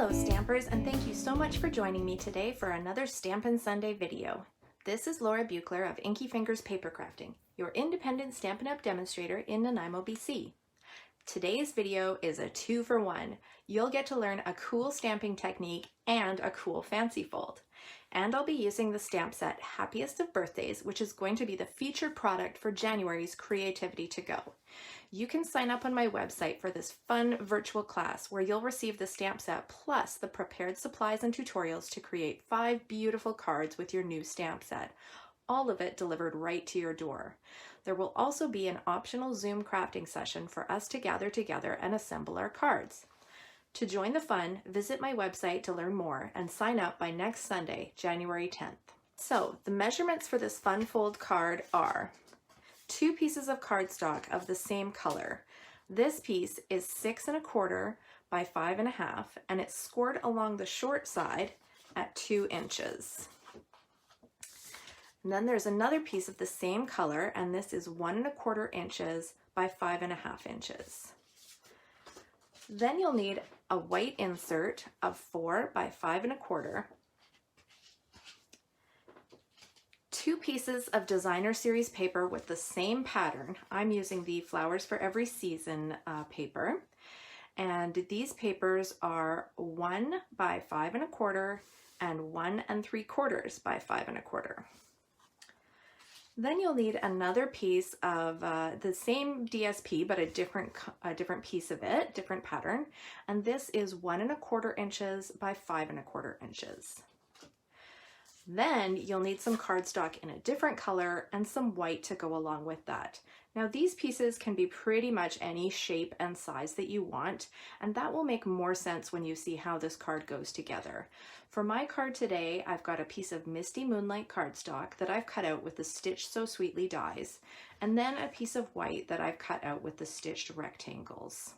Hello Stampers, and thank you so much for joining me today for another Stampin' Sunday video. This is Laura Buechler of Inkyfingers Papercrafting, your independent Stampin' Up demonstrator in Nanaimo, BC. Today's video is a 2-for-1. You'll get to learn a cool stamping technique and a cool fancy fold. And I'll be using the stamp set Happiest of Birthdays, which is going to be the featured product for January's Creativity to Go. You can sign up on my website for this fun virtual class where you'll receive the stamp set plus the prepared supplies and tutorials to create 5 beautiful cards with your new stamp set. All of it delivered right to your door. There will also be an optional Zoom crafting session for us to gather together and assemble our cards. To join the fun, visit my website to learn more and sign up by next Sunday, January 10th. So, the measurements for this fun fold card are 2 pieces of cardstock of the same color. This piece is 6 1/4 by 5 1/2 and it's scored along the short side at 2 inches. And then there's another piece of the same color, and this is 1 1/4 inches by 5 1/2 inches. Then you'll need a white insert of 4 by 5 1/4, 2 pieces of designer series paper with the same pattern. I'm using the Flowers for Every Season paper, and these papers are 1 by 5 1/4 and 1 3/4 by 5 1/4. Then you'll need another piece of the same DSP, but a different piece of it, different pattern. And this is 1 1/4 inches by 5 1/4 inches. Then you'll need some cardstock in a different color and some white to go along with that. Now these pieces can be pretty much any shape and size that you want, and that will make more sense when you see how this card goes together. For my card today, I've got a piece of Misty Moonlight cardstock that I've cut out with the Stitch So Sweetly dies, and then a piece of white that I've cut out with the stitched rectangles.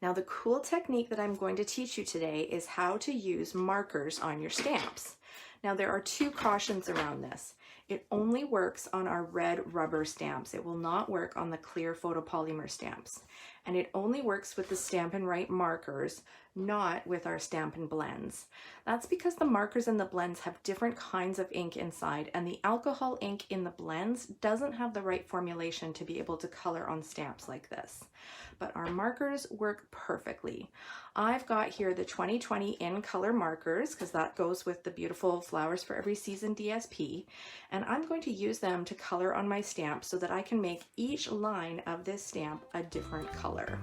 Now the cool technique that I'm going to teach you today is how to use markers on your stamps. Now there are 2 cautions around this. It only works on our red rubber stamps. It will not work on the clear photopolymer stamps. And it only works with the Stampin' Right markers, not with our Stampin' Blends. That's because the markers and the blends have different kinds of ink inside, and the alcohol ink in the blends doesn't have the right formulation to be able to color on stamps like this. But our markers work perfectly. I've got here the 2020 in color markers, because that goes with the beautiful Flowers for Every Season DSP, and I'm going to use them to color on my stamp so that I can make each line of this stamp a different color.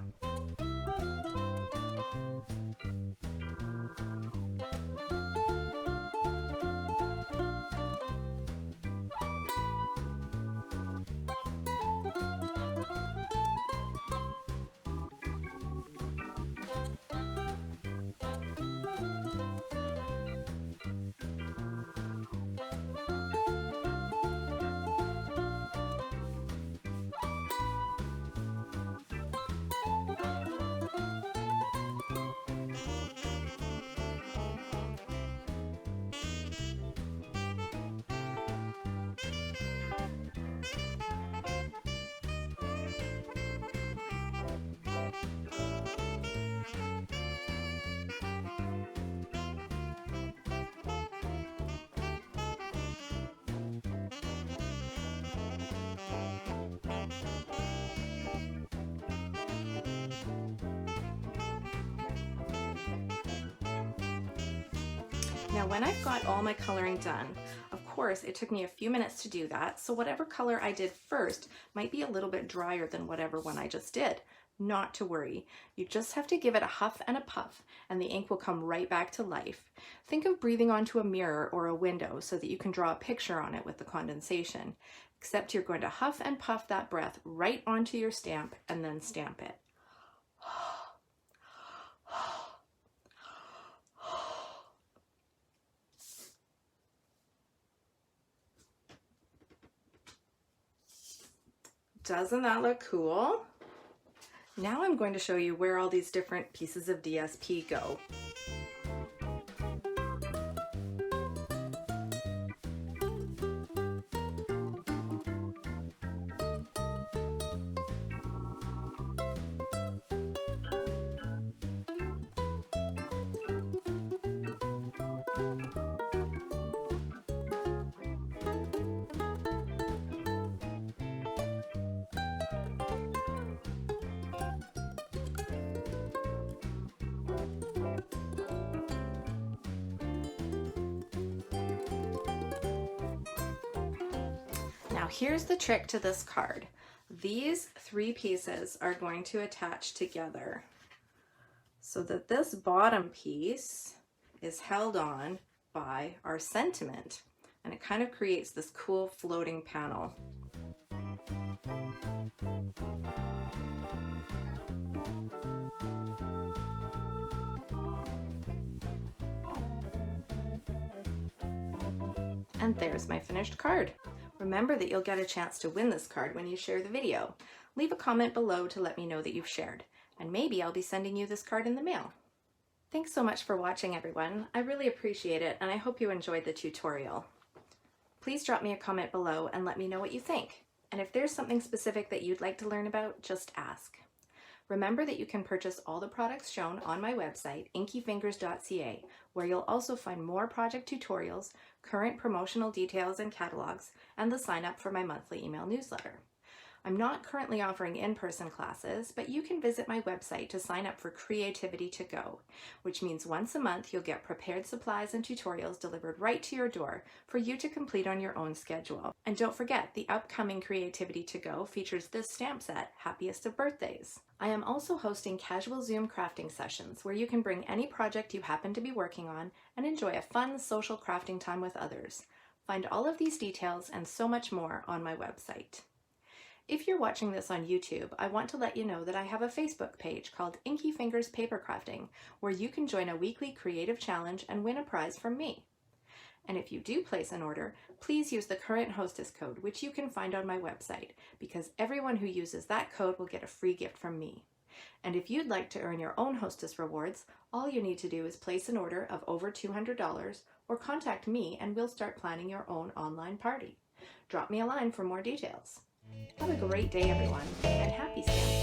Now when I've got all my coloring done, of course it took me a few minutes to do that, so whatever color I did first might be a little bit drier than whatever one I just did. Not to worry, you just have to give it a huff and a puff and the ink will come right back to life. Think of breathing onto a mirror or a window so that you can draw a picture on it with the condensation, except you're going to huff and puff that breath right onto your stamp and then stamp it. Doesn't that look cool? Now I'm going to show you where all these different pieces of DSP go. Now here's the trick to this card. These three pieces are going to attach together so that this bottom piece is held on by our sentiment, and it kind of creates this cool floating panel. And there's my finished card. Remember that you'll get a chance to win this card when you share the video. Leave a comment below to let me know that you've shared, and maybe I'll be sending you this card in the mail. Thanks so much for watching, everyone. I really appreciate it, and I hope you enjoyed the tutorial. Please drop me a comment below and let me know what you think. And if there's something specific that you'd like to learn about, just ask. Remember that you can purchase all the products shown on my website, inkyfingers.ca, where you'll also find more project tutorials, current promotional details and catalogs, and the sign up for my monthly email newsletter. I'm not currently offering in-person classes, but you can visit my website to sign up for Creativity to Go, which means once a month you'll get prepared supplies and tutorials delivered right to your door for you to complete on your own schedule. And don't forget, the upcoming Creativity to Go features this stamp set, Happiest of Birthdays. I am also hosting casual Zoom crafting sessions where you can bring any project you happen to be working on and enjoy a fun social crafting time with others. Find all of these details and so much more on my website. If you're watching this on YouTube, I want to let you know that I have a Facebook page called Inkyfingers Papercrafting, where you can join a weekly creative challenge and win a prize from me. And if you do place an order, please use the current Hostess code, which you can find on my website, because everyone who uses that code will get a free gift from me. And if you'd like to earn your own Hostess rewards, all you need to do is place an order of over $200 or contact me and we'll start planning your own online party. Drop me a line for more details. Have a great day, everyone, and happy stamping!